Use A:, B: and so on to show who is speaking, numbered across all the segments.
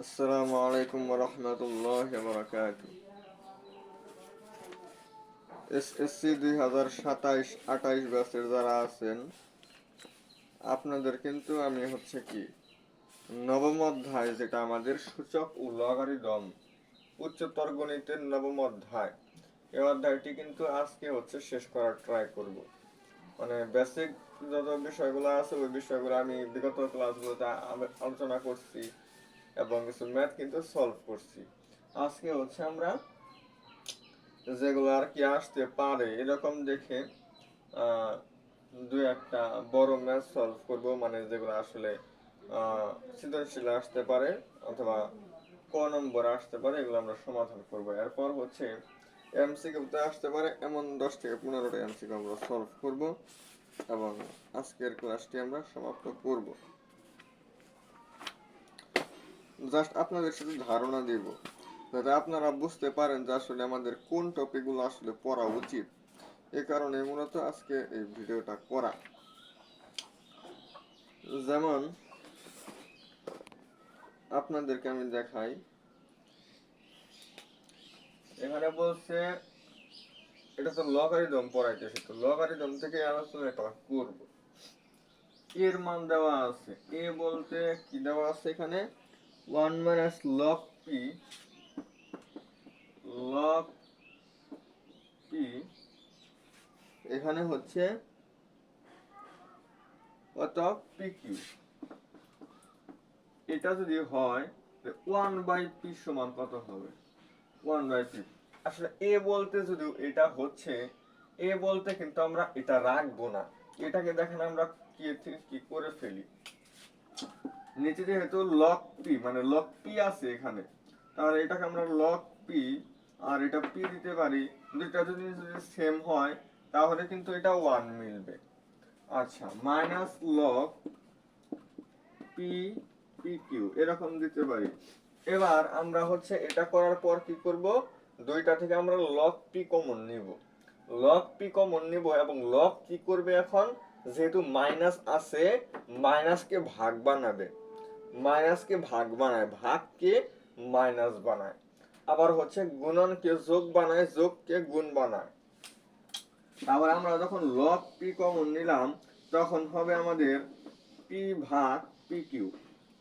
A: আসসালামু আলাইকুম ওয়া রাহমাতুল্লাহি ওয়া বারাকাতুহু। এসএসসি 2027-28 ব্যাচের যারা আছেন আপনাদের কিন্তু আমি নবম অধ্যায়, যেটা আমাদের সূচক ও লগারিদম উচ্চতর গণিতের নবম অধ্যায়, এই অধ্যায়টি কিন্তু আজকে শেষ করার ট্রাই করব। মানে বেসিক যত বিষয়গুলো আছে ওই বিষয়গুলো আমি বিগত ক্লাসগুলোতে আলোচনা করছি এবং কিছু ম্যাথ কিন্তু সলভ করছি। আজকে আমরা যেগুলো আর কি আসতে পারে এরকম দেখে দু একটা বড় ম্যাথ সলভ করব, মানে যেগুলো আসলে সৃজনশীল আসতে পারে অথবা ক নম্বর আসতে পারে, এগুলো আমরা সমাধান করব। এরপর এমসিকিউতে আসতে পারে এমন 10 থেকে 15টা এমসিকিউ আমরা সলভ করব এবং আজকের ক্লাসটি আমরা সমাপ্ত করব। জাস্ট আপনাদের সাথে ধারণা দিব যাতে আপনারা বুঝতে পারেন যে আসলে আমাদের কোন টপিকগুলো আসলে পড়া উচিত। এই কারণে মূলত আজকে এই ভিডিওটা করা। যেমন আপনাদেরকে আমি দেখাই, এখানে বলছে এটা তো লগারিদম পড়াইতেছে, তো লগারিদম থেকে আলোচনাটা করব। এর মান দেওয়া আছে, এ বলতে কি দেওয়া আছে এখানে 1 minus log P, log P এখানে কত পি কিউ। এটা যদি হয় 1 বাই পি সমান কত হবে? 1 বাই পি। আসলে এ বলতে যদিও এটা এ বলতে কিন্তু আমরা এটা রাখবো না, এটাকে দেখেন আমরা কি করে ফেলি। নিচে যেহেতু লগ পি মানে লগ পি আছে এখানে, তাহলে এটাকে আমরা লগ পি আর এটা পি দিতে পারি। দুইটা যদি সেম হয় তাহলে কিন্তু এটা 1 মিলবে। আচ্ছা, minus log p p q এরকম দিতে পারি। এবার আমরা এটা করার পর কি করব, দুইটা থেকে আমরা লগ পি কমন নিব। লগ পি কমন নিব এবং লগ কি করবে, এখন যেহেতু মাইনাস আছে মাইনাসকে ভাগ বানাবে, মাইনাসকে ভাগ বানায়, ভাগকে মাইনাস বানায়। আবার গুণনকে যোগ বানায়, যোগকে গুণ বানায়। তাহলে আমরা যখন লগ পি কমন নিলাম তখন হবে আমাদের পি ভাগ পি কিউ,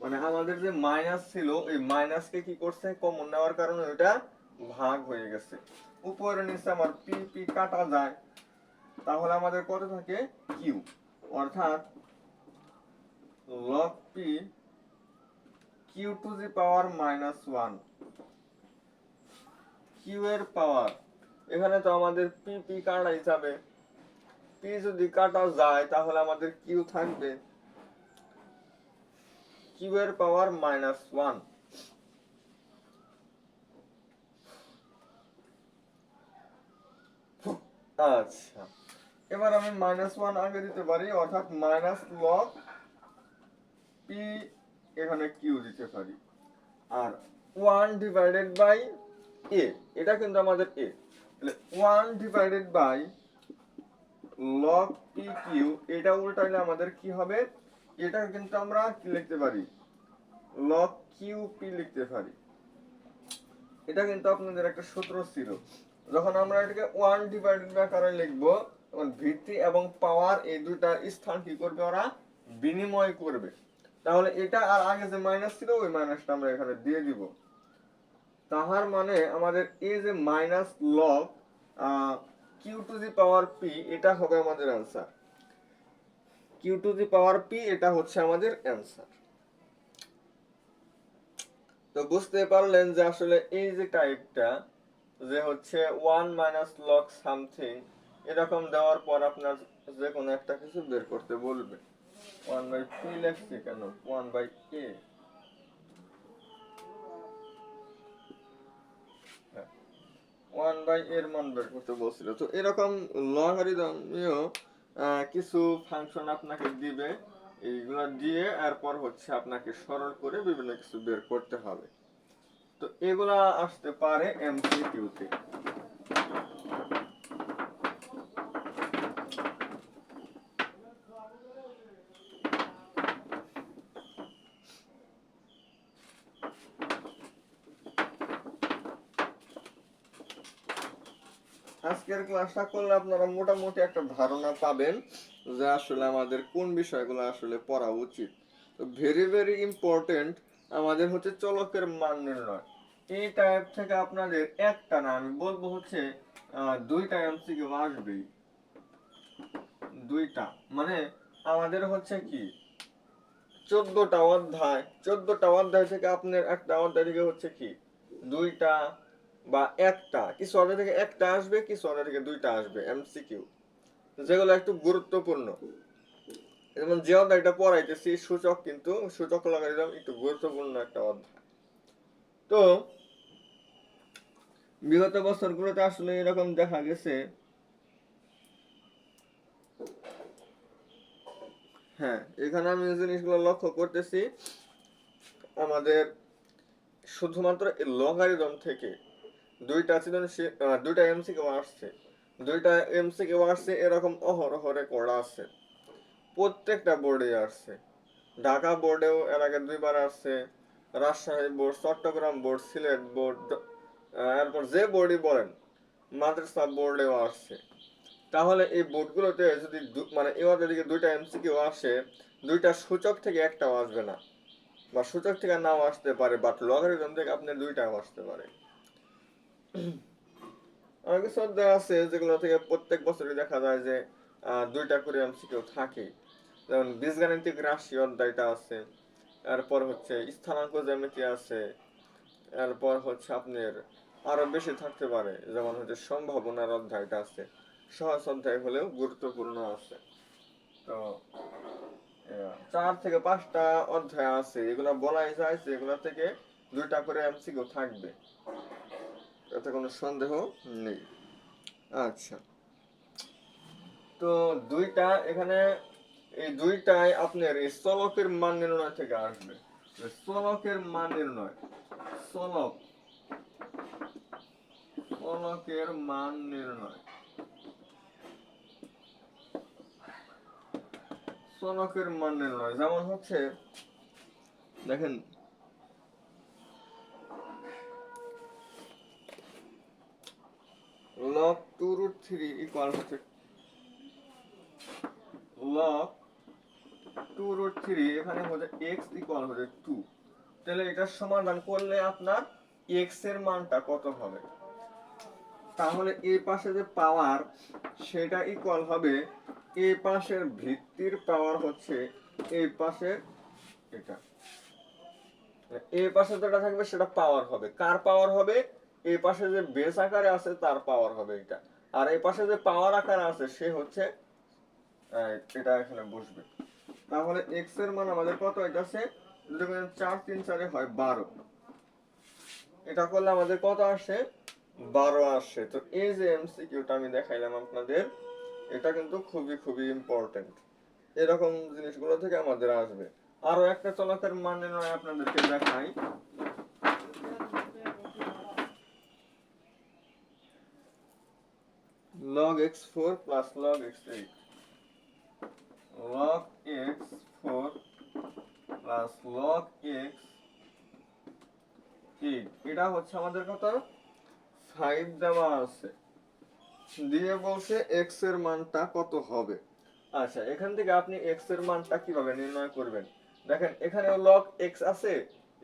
A: মানে আমাদের যে মাইনাস ছিল এই মাইনাসকে কি করছে, কমন নেওয়ার কারণে ওটা ভাগ হয়ে গেছে। উপরে নিচে আমার পি পি কাটা যায়, তাহলে আমাদের কত থাকে কিউ, অর্থাৎ log p q to the power minus 1। Q এর পাওয়ার, এখানে তো আমাদের পি পি কাটা যাবে, পি যদি কাটা যায় তাহলে আমাদের কিউ থাকবে কিউ এর পাওয়ার মাইনাস 1। আচ্ছা, এবার আমি -1 আগে দিতে পারি, অর্থাৎ মাইনাস লগ পি এখানে কিউ দিতে পারি। আর 1 ডিভাইডেড বাই এ, এটা কিন্তু আমাদের এ, তাহলে 1 divided by log p q, এটা উল্টাইলে আমাদের কি হবে, এটা কিন্তু আমরা কি লিখতে পারি, লগ কিউ পি লিখতে পারি। এটা কিন্তু আপনাদের একটা সূত্র ছিল, যখন আমরা এটাকে 1 ডিভাইডেড বাই আকারে লিখবো তখন ভিত্তি এবং পাওয়ার এই দুইটার স্থান কি করবে, ওরা বিনিময় করবে। তাহলে এটা আর আগে যে মাইনাস ছিল ওই মাইনাসটা আমরা এখানে দিয়ে দিব। তাহার মানে আমাদের এই যে minus log q to the power p, এটা হবে আমাদের answer. Q to the power p এটা আমাদের অ্যান্সার। তো বুঝতে পারলেন যে আসলে এই যে টাইপটা যে 1 মাইনাস লগ সামথিং এরকম দেওয়ার পর আপনার যে কোনো একটা কিছু বের করতে বলবে। 1 বাই পি লিখছি কেন, 1 বাই এ, 1 বাই এর মান বের করতে বলছিল। তো এরকম লগারিদমীয় কিছু ফাংশন আপনাকে দিবে, এইগুলা দিয়ে এরপর আপনাকে সরল করে বিভিন্ন কিছু বের করতে হবে। তো এগুলা আসতে পারে এমসিকিউতে। আজকের ক্লাসটা করলে আপনারা মোটামুটি একটা ধারণা পাবেন যে আসলে আমাদের কোন বিষয়গুলো আসলে পড়া উচিত। তো ভেরি ভেরি ইম্পর্টেন্ট আমাদের হচ্ছে চলকের মান নির্ণয়। এই টাইপ থেকে আপনাদের একটা না, আমি বলবো হচ্ছে দুইটা এমসিকিউ আসবেই। দুইটা মানে আমাদের হচ্ছে কি 14টা অধ্যায় থেকে আপনার একটা অধ্যায় থেকে হচ্ছে কি দুইটা বা একটা, কিছু অধ্যায় থেকে একটা আসবে, কিছু অধ্যায় থেকে দুইটা আসবে এমসিকিউ, যেগুলো একটু গুরুত্বপূর্ণ। যেমন যে অধ্যায়টা পড়াইতেছি সূচক, কিন্তু সূচক লাগাই দিলাম, একটু গুরুত্বপূর্ণ একটা অধ্যায়। তো বিগত বছরগুলোতে আসলে এরকম দেখা গেছে, হ্যাঁ এখানে আমি এই জিনিসগুলো লক্ষ্য করতেছি, আমাদের শুধুমাত্র লগারিদম থেকে দুইটা এমসিকিউ আসছে, দুইটা এমসিকিউ আসছে এরকম অহরহরে করা আছে, প্রত্যেকটা বোর্ডে আসছে। ঢাকা বোর্ডেও এর আগে দুইবার আসছে, Rajshahi board, Chattogram board, Sylhet board, এরপর যে বোর্ডই বলেন, মাদ্রাসা বোর্ডেও আসছে। তাহলে এই বোর্ডগুলোতে যদি মানে এবার দিকে দুইটা এমসিকিউ আসে, দুইটা সূচক থেকে একটাও আসবে না, বা সূচক থেকে নাও আসতে পারে, বাট লগারিদম থেকে আপনার দুইটাও আসতে পারে। অনেক কিছু অধ্যায় আছে যেগুলো থেকে প্রত্যেক বছরই দেখা যায় যে দুইটা করে এমসিকিউ থাকে। যেমন বীজগাণিতিক রাশি অধ্যায়টা আছে, এরপর হচ্ছে স্থানাঙ্ক জ্যামিতি আছে, এরপর হচ্ছে আপনার আরো বেশি থাকতে পারে, যেমন হচ্ছে সম্ভাবনার অধ্যায়টা আছে, সহজ অধ্যায় হলেও গুরুত্বপূর্ণ আছে। তো 4 থেকে 5টা অধ্যায় আছে, এগুলা বলাই যায় যে এগুলা থেকে দুইটা করে এমসিকিউ থাকবে, এতে কোনো সন্দেহ নেই। আচ্ছা, তো দুইটা এখানে, এই দুইটাই আপনার এই চলকের মান নির্ণয় থেকে আসবে। চলকের মান নির্ণয়, চলক চলকের মান নির্ণয়, চলকের মান নির্ণয় যেমন হচ্ছে দেখেন, log 2√3 ইকুয়াল হচ্ছে log 2√3, এখানে হচ্ছে x ইকুয়াল হচ্ছে 2। তাহলে এটা সমাধান করলে আপনার x এর মানটা কত হবে? তাহলে এই পাশে যে পাওয়ার সেটা ইকুয়াল হবে এই পাশের ভিত্তির পাওয়ার হচ্ছে এই পাশের এটা, এই পাশে যেটা থাকবে সেটা পাওয়ার হবে, কার পাওয়ার হবে? এই পাশে যে বেস আকারে আছে তার পাওয়ার হবে এটা, আর এই পাশে যে পাওয়ার আকারে আছে সে হচ্ছে এটা এখানে বসবে। তাহলে x এর মান আমাদের কত হইতাছে? যদি 4 3 4 হয় 12, এটা করলে আমাদের কত আসে? 12 আসে। তো এই যে এমসিকিউটা আমি দেখাইলাম আপনাদের, এটা কিন্তু খুবই খুবই ইম্পর্টেন্ট, এরকম জিনিসগুলো থেকে আমাদের আসবে। আরো একটা চলকের মান নির্ণয় আপনাদেরকে দেখাই, log x4 plus log x8, log x4 plus log x8, এটা হচ্ছে আমাদের কত? 5 দেওয়া আছে, দিয়ে বলছে x এর মানটা কত হবে। আচ্ছা, এখান থেকে আপনি x এর মানটা কিভাবে নির্ণয় করবেন? দেখেন এখানেও log x আছে,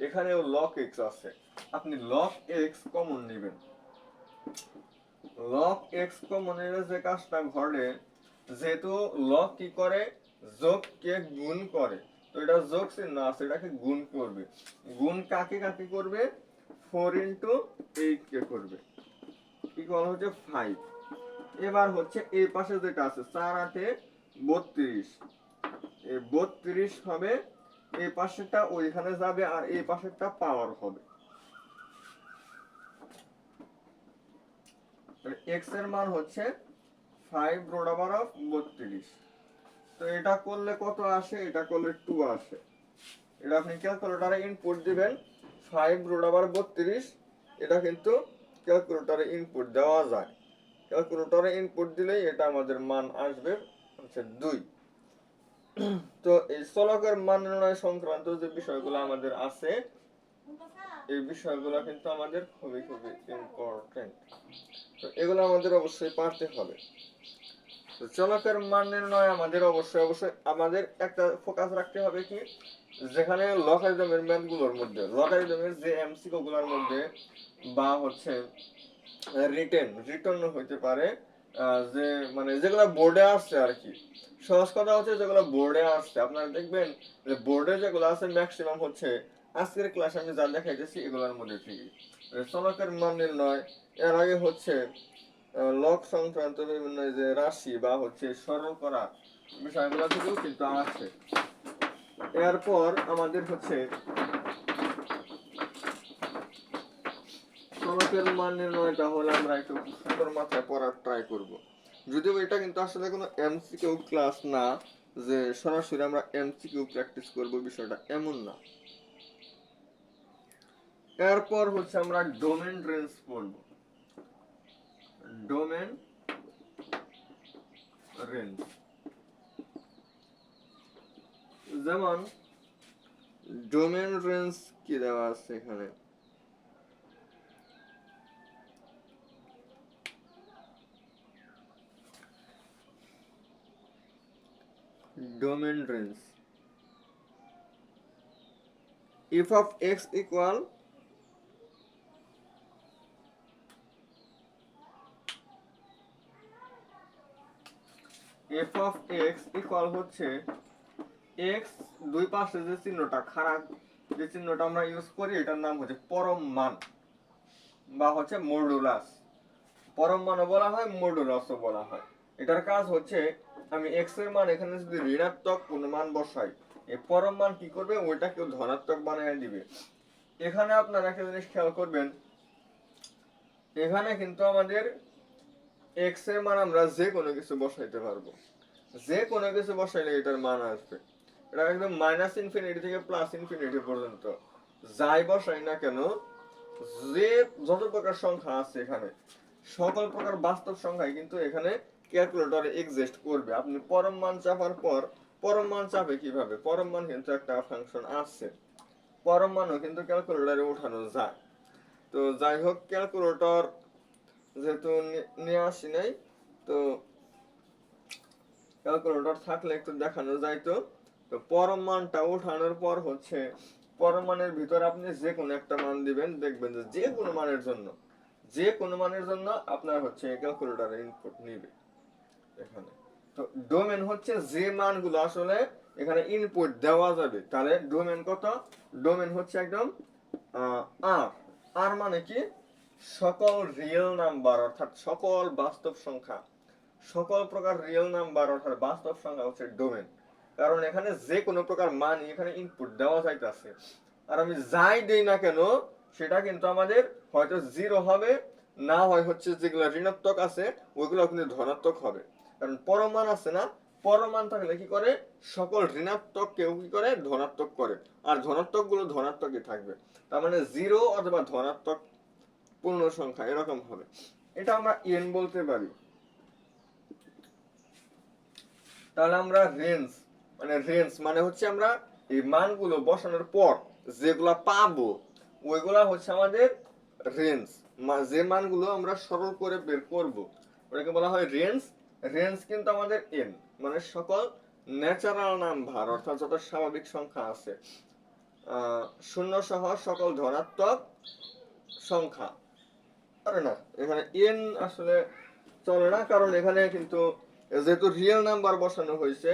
A: এখানেও log x আছে, আপনি log x কমন নেবেন। log x কমন নিলে যে কাজটা ঘটে, যেহেতু log কি করে? যোগকে গুণ করে, তো এটা যোগ চিহ্ন আছে, এটাকে গুণ করবে। গুণ কাকে কাকে করবে? 4 into 8 কে করবে, ইকুয়াল হচ্ছে 5। এবার হচ্ছে এই পাশে যেটা আছে 4 8 32, এই 32 হবে, এই পাশেরটা ওইখানে যাবে আর এই পাশেরটা পাওয়ার হবে। x এর মান হচ্ছে 5 রোড ওভার অফ 32। তো এটা করলে কত আসে? এটা করলে 2 আসে। এটা আপনি ক্যালকুলেটরে ইনপুট দিবেন, 5 রোড ওভার 32, এটা কিন্তু ক্যালকুলেটরে ইনপুট দেওয়া যায়, ক্যালকুলেটরে ইনপুট দিলেই এটা আমাদের মান আসবে হচ্ছে 2। তো এই চলকের মান নির্ণয় সংক্রান্ত যে বিষয়গুলো আমাদের আছে এই বিষয়গুলো কিন্তু আমাদের খুবই খুবই ইম্পর্টেন্ট। তো এগুলো আমাদের অবশ্যই পারতে হবে। তো চলকের মান নির্ণয় আমাদের অবশ্যই আমাদের একটা ফোকাস রাখতে হবে কি, যেখানে লগারিদমের ম্যাথগুলোর মধ্যে, লগারিদমের যে এমসিকিউ গুলোর মধ্যে বা হচ্ছে রিটার্ন হইতে পারে, যে মানে যেগুলো বোর্ডে আসছে আর কি। সহজ কথা হচ্ছে যেগুলো বোর্ডে আসছে, আপনারা দেখবেন যে বোর্ডে যেগুলো আছে ম্যাক্সিমাম হচ্ছে আজকের ক্লাসে আমি যা দেখাইতেছি এগুলোর মধ্যে থেকে। চলকের মান নির্ণয়, এর আগে হচ্ছে লগ সংক্রান্ত বিভিন্ন যে রাশি বা হচ্ছে সরল করা বিষয়গুলো থেকেও কিন্তু আছে। এরপর আমাদের হচ্ছে চলকের মান নির্ণয়টা হলে আমরা একটু সুন্দর মাথায় পড়ার ট্রাই করব। যদিও এটা কিন্তু আসলে কোনো এমসিকিউ ক্লাস না যে সরাসরি আমরা এমসিকিউ প্র্যাকটিস করব, বিষয়টা এমন না। এরপর হচ্ছে আমরা ডোমেন রেঞ্জ পড়ব। ডোমেন রেঞ্জ যেমন ডোমেন রেঞ্জ কি দেওয়া আছে এখানে, domain range if of x equal f of x equal হচ্ছে x দুই পাশে যে চিহ্নটা খারাপ, যে চিহ্নটা আমরা ইউজ করি এটার নাম হচ্ছে পরম মান বা হচ্ছে মডুলাস। পরম মানও বলা হয়, মডুলাসও বলা হয়। এটার কাজ হচ্ছে আমি x এর মান এখানে যদি ঋণাত্মক কোন মান বসাই, এই পরম মান কি করবে, ওইটাকে ধনাত্মক বানিয়ে দিবে। এখানে আপনারা একটা জিনিস খেয়াল করবেন, এখানে কিন্তু আমাদের x এর মান আমরা যে কোনো কিছু বসাইতে পারবো, যে কোনো কিছু বসাইলে এটার মান আসবে। এটা একদম মাইনাস ইনফিনিটি থেকে প্লাস ইনফিনিটি পর্যন্ত যাই বসাই না কেন, যে যত প্রকার সংখ্যা আছে এখানে সকল প্রকার বাস্তব সংখ্যাই কিন্তু এখানে ক্যালকুলেটরে এক্সিস্ট করবে। আপনি পরম মান চাপার পর, পরম মান চাপে কিভাবে, পরম মান কিন্তু একটা ফাংশন আছে, পরম মানও কিন্তু ক্যালকুলেটরে ওঠানো যায়। তো যাই হোক, ক্যালকুলেটর যেহেতু নিয়ে আসি নাই, তো ক্যালকুলেটর থাকলে একটু দেখানো যাইতো। তো পরম মানটা ওঠানোর পর হচ্ছে পরম মানের ভিতরে আপনি যে কোনো একটা মান দিবেন, দেখবেন যে যে কোনো মানের জন্য, যে কোনো মানের জন্য আপনার হচ্ছে ক্যালকুলেটরে ইনপুট নিবে এখানে। তো ডোমেন হচ্ছে যে মানগুলো আসলে এখানে ইনপুট দেওয়া যাবে, তাহলে ডোমেন কত, ডোমেন হচ্ছে একদম আর, আর মানে কি, সকল রিয়েল নাম্বার অর্থাৎ সকল বাস্তব সংখ্যা, সকল প্রকার রিয়েল নাম্বার অর্থাৎ বাস্তব সংখ্যা হচ্ছে ডোমেন। কারণ এখানে যে কোনো প্রকার মান এখানে ইনপুট দেওয়া যাইতেছে, আর আমি যাই দেই না কেন সেটা কিন্তু আমাদের হয়তো জিরো হবে, না হয় হচ্ছে যেগুলো ঋণাত্মক আছে ওইগুলো কিন্তু ধনাত্মক হবে। কারণ পরমান আছে না, পরমান থাকলে কি করে, সকল ঋণাত্মক কেউ কি করে, ধনাত্মক করে, আর ধনাত্মক গুলো ধনাত্মকই থাকবে। তার মানে জিরো অথবা ধনাত্মক পূর্ণ সংখ্যা এরকম হবে। এটা আমরা এন বলতে পারি। তাহলে আমরা রেঞ্জ মানে হচ্ছে আমরা এই মানগুলো বসানোর পর যেগুলা পাবো ওইগুলা হচ্ছে আমাদের রেঞ্জ। যে মানগুলো আমরা সরল করে বের করব ওটাকে বলা হয় রেঞ্জ। রেঞ্জ কিন্তু আমাদের এন মানে সকল ন্যাচারাল নাম্বার অর্থাৎ যত স্বাভাবিক সংখ্যা আছে, শূন্য সহ সকল ধনাত্মক সংখ্যা। আরে না, এখানে এন আসলে চলে না, কারণ এখানে কিন্তু যেহেতু রিয়েল নাম্বার বসানো হয়েছে,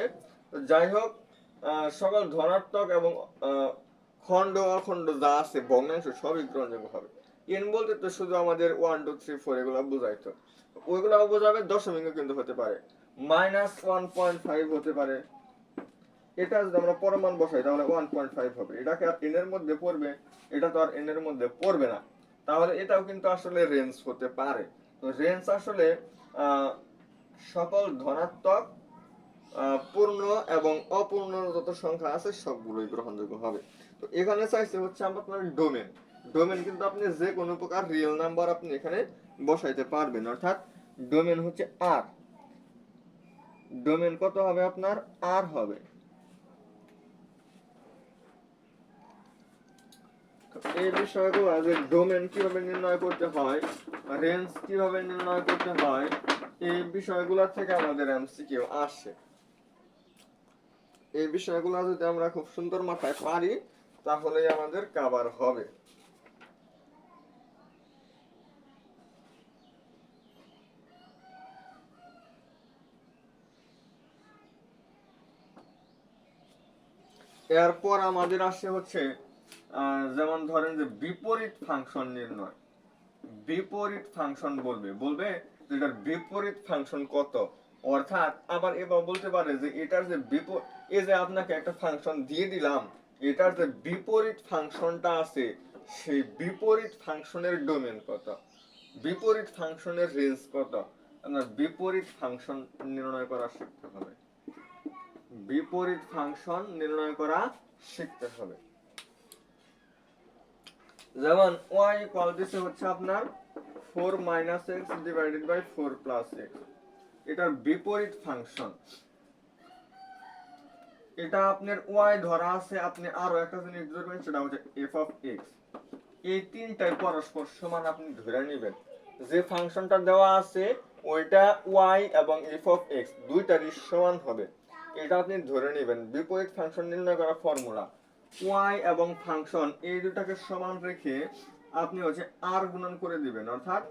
A: যাই হোক সকল ধনাত্মক এবং খণ্ড অখণ্ড যা আছে ভগ্নাংশ সবই গ্রহণযোগ্য হবে। এন বলতে তো শুধু আমাদের 1 2 3 4 এগুলো বোঝাইতো, ওইগুলো বোঝাবে, দশমিকও কিন্তু হতে পারে, -1.5 হতে পারে। এটা যদি আমরা পরমান বসাই তাহলে 1.5 হবে, এটাকে আর এন এর মধ্যে পড়বে, এটা তো আর এন এর মধ্যে পড়বে না, তাহলে এটাও কিন্তু আসলে রেঞ্জ হতে পারে। তো রেঞ্জ আসলে সকল ধনাত্মক পূর্ণ এবং অপূর্ণ যত সংখ্যা আছে সবগুলোই গ্রহণযোগ্য হবে। তো এখানে চাইছে হচ্ছে আপনার ডোমেন। ডোমেন কিন্তু আপনি যে কোনো প্রকার রিয়েল নাম্বার আপনি এখানে বসাইতে পারবেন, অর্থাৎ ডোমেন হচ্ছে আর। ডোমেন কত হবে আপনার, আর হবে। এই বিষয়গুলো যে ডোমেন কিভাবে নির্ণয় করতে হয়, রেঞ্জ কিভাবে নির্ণয় করতে হয়, এই বিষয়গুলো থেকে আমাদের এমসিকিউ আসে। এই বিষয়গুলো যদি আমরা খুব সুন্দর মাথায় পারি তাহলেই আমাদের কভার হবে। এরপর আমাদের আসে হচ্ছে যেমন ধরেন যে বিপরীত ফাংশন নির্ণয়। বিপরীত ফাংশন বলবে যে এটার বিপরীত ফাংশন কত, অর্থাৎ আবার এবার বলতে পারে যে এটার যে এই যে আপনাকে একটা ফাংশন দিয়ে দিলাম, এটার যে বিপরীত ফাংশনটা আছে সেই বিপরীত ফাংশনের ডোমেন কত, বিপরীত ফাংশনের রেঞ্জ কত। আপনার বিপরীত ফাংশন নির্ণয় করা শিখতে হবে, বিপরীত ফাংশন নির্ণয় করা শিখতে হবে। যেমন y ইকুয়াল দিছে হচ্ছে আপনার 4 minus x divided by 4 plus x, এটার বিপরীত ফাংশন। এটা আপনার y ধরা আছে, আপনি আরো একটা জিনিস ধরবেন সেটা হচ্ছে f অফ x। এই তিনটাই পরস্পর সমান আপনি ধরে নেবেন। যে ফাংশনটা দেওয়া আছে ওইটা y এবং f অফ x দুইটারই সমান হবে, এটা আপনি ধরে নেবেন। বিপরীত ফাংশন নির্ণয় করার ফর্মুলা y এবং ফাংশন এই দুটাকে সমান রেখে আপনি হচ্ছে r গুণন করে দিবেন, অর্থাৎ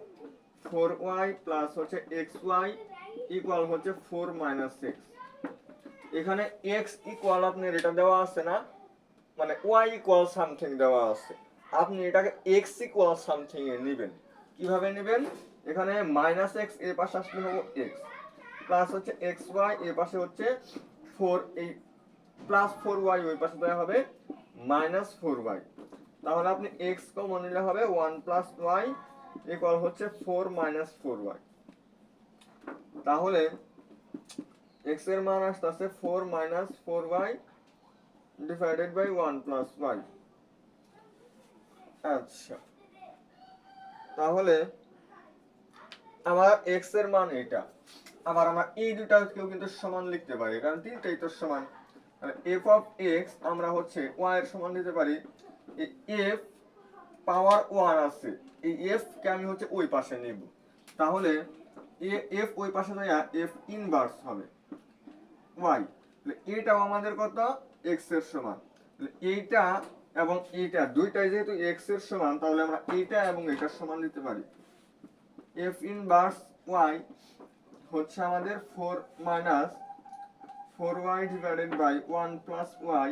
A: 4y প্লাস হচ্ছে xy ইকুয়াল হচ্ছে 4 মাইনাস x। এখানে x ইকুয়াল আপনার এটা দেওয়া আছে না, মানে y ইকুয়াল সামথিং দেওয়া আছে, আপনি এটাকে x ইকুয়াল সামথিং এ নেবেন। কিভাবে নেবেন, এখানে মাইনাস x এর পাশে আসলে হবে x, প্লাস হচ্ছে xy এর পাশে হচ্ছে 4, এই প্লাস 4y ওই পাশে দেওয়া হবে মাইনাস 4y। তাহলে আপনি x কমন নিলে হবে 1 প্লাস y ইকুয়াল হচ্ছে 4 মাইনাস 4y। তাহলে x এর মান আসছে 4 minus 4y divided by 1 plus y। আচ্ছা, তাহলে আমার x এর মান এটা। আবার আমরা এই দুটাকেও কিন্তু সমান লিখতে পারি, কারণ তিনটাই তো সমান। f অফ x আমরা হচ্ছে y এর সমান নিতে পারি, f পাওয়ার 1 আছে, এই f কে আমি হচ্ছে ওই পাশে নেব। তাহলে f ওই পাশে যায় f ইনভার্স হবে y। এটাও আমাদের কত, x এর সমান। এইটা এবং এইটা দুইটাই যেহেতু x এর সমান, তাহলে আমরা এইটা এবং এটার সমান নিতে পারি। f ইনভার্স y হচ্ছে আমাদের 4 minus 4y divided by 1 plus y।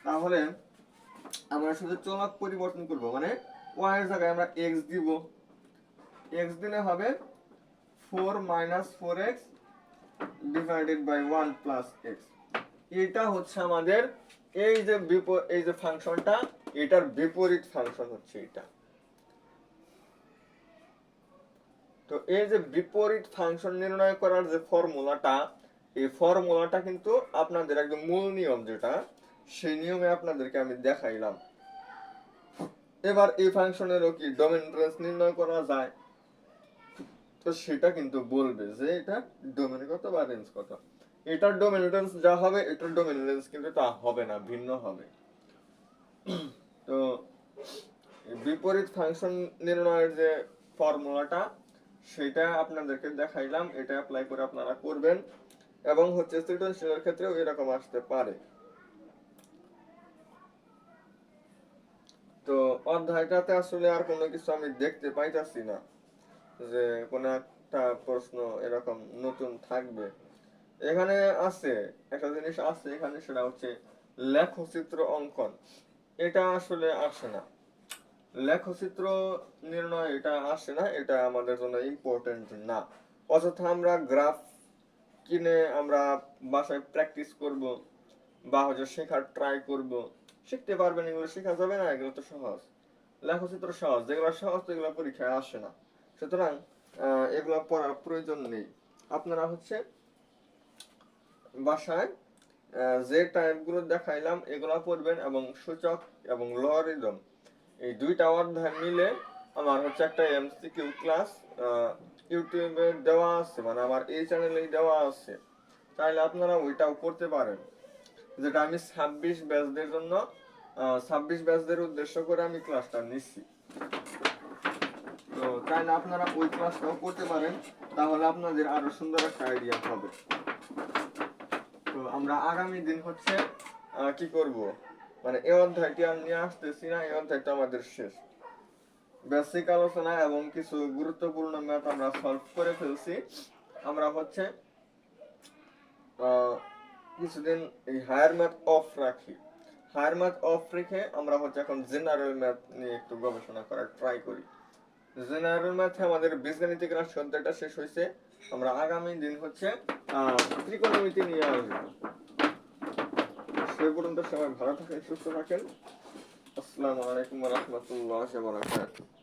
A: তাহলে আমরা শুধু চলক পরিবর্তন করব, মানে y এর জায়গায় আমরা x দিব, x দিলে হবে 4 minus 4x divided by 1 plus x। এটা হচ্ছে আমাদের এই যে ফাংশনটা, এটার বিপরীত ফাংশন হচ্ছে এটা। তো এই যে বিপরীত ফাংশন নির্ণয় করার যে ফর্মুলাটা, এই ফর্মুলাটা কিন্তু আপনাদের একদম মূল নিয়ম যেটা, সেই নিয়মে আপনাদেরকে আমি দেখাইলাম। এবার এই ফাংশনেরও কি ডোমেন রেঞ্জ নির্ণয় করা যায়, তো সেটা কিন্তু বলবে যে এটা ডোমেন কত বা রেঞ্জ কত। এটার ডোমেন রেঞ্জ যা হবে এটার ডোমেন রেঞ্জ কিন্তু তা হবে না, ভিন্ন হবে। তো বিপরীত ফাংশন নির্ণয়ের যে ফর্মুলাটা সেটা আপনাদেরকে দেখাইলাম, এটা অ্যাপ্লাই করে আপনারা করবেন, এবং হচ্ছে সৃজনশীলের ক্ষেত্রেও এরকম আসতে পারে। তো অধ্যায়টাতে আসলে আর কোনো কিছু আমি দেখতে পাইতাছি না যে কোনো একটা প্রশ্ন এরকম নতুন থাকবে। এখানে আছে একটা জিনিস আছে এখানে, সেটা হচ্ছে লেখচিত্র অঙ্কন। এটা আসলে আসে না, লেখচিত্র নির্ণয় এটা আসে না, এটা আমাদের জন্য ইম্পর্টেন্ট না। অযথা আমরা গ্রাফ কিনে আমরা বাসায় প্র্যাকটিস করব বা হচ্ছে শেখার ট্রাই করব, শিখতে পারবেন, এগুলো শেখা যাবে না, এগুলো তো সহজ। লেখচিত্র সহজ, যেগুলো সহজ এগুলো পরীক্ষায় আসে না, সুতরাং এগুলো পড়ার প্রয়োজন নেই। আপনারা হচ্ছে বাসায় যে টাইপগুলো দেখাইলাম এগুলো পড়বেন, এবং সূচক এবং লগারিদম এই দুইটা অধ্যায় মিলে আমার হচ্ছে একটা এমসিকিউ ক্লাস ইউটিউবে দেওয়া আছে, মানে আমার এই চ্যানেলেই দেওয়া আছে, চাইলে আপনারা ওইটাও করতে পারেন, যেটা আমি 26 ব্যাচদের জন্য 26 ব্যাচদের উদ্দেশ্য করে আমি ক্লাসটা নিচ্ছি। তো চাইলে আপনারা ওই ক্লাসটাও করতে পারেন, তাহলে আপনাদের আরো সুন্দর একটা আইডিয়া হবে। তো আমরা আগামী দিন হচ্ছে কি করব, মানে এই অধ্যায়টি আর নিয়ে আসতেছি না, এই অধ্যায়টা আমাদের শেষ। বেসিক আলোচনা এবং কিছু গুরুত্বপূর্ণ ম্যাথ আমরা সলভ করে ফেলছি। আমরা হচ্ছে কিছুদিন এই হায়ার ম্যাথ অফ রাখি। হায়ার ম্যাথ অফ রেখে আমরা হচ্ছে এখন জেনারেল ম্যাথ নিয়ে একটু গবেষণা করার ট্রাই করি। জেনারেল ম্যাথে আমাদের বীজগাণিতিক রাশি অধ্যায়টা শেষ হয়েছে। আমরা আগামী দিন হচ্ছে ত্রিকোণমিতি নিয়ে আসবো। সে পর্যন্ত সবাই ভালো থাকেন, সুস্থ থাকেন। আসসালামু আলাইকুম ওয়া রাহমাতুল্লাহি ওয়া বারাকাতুহু।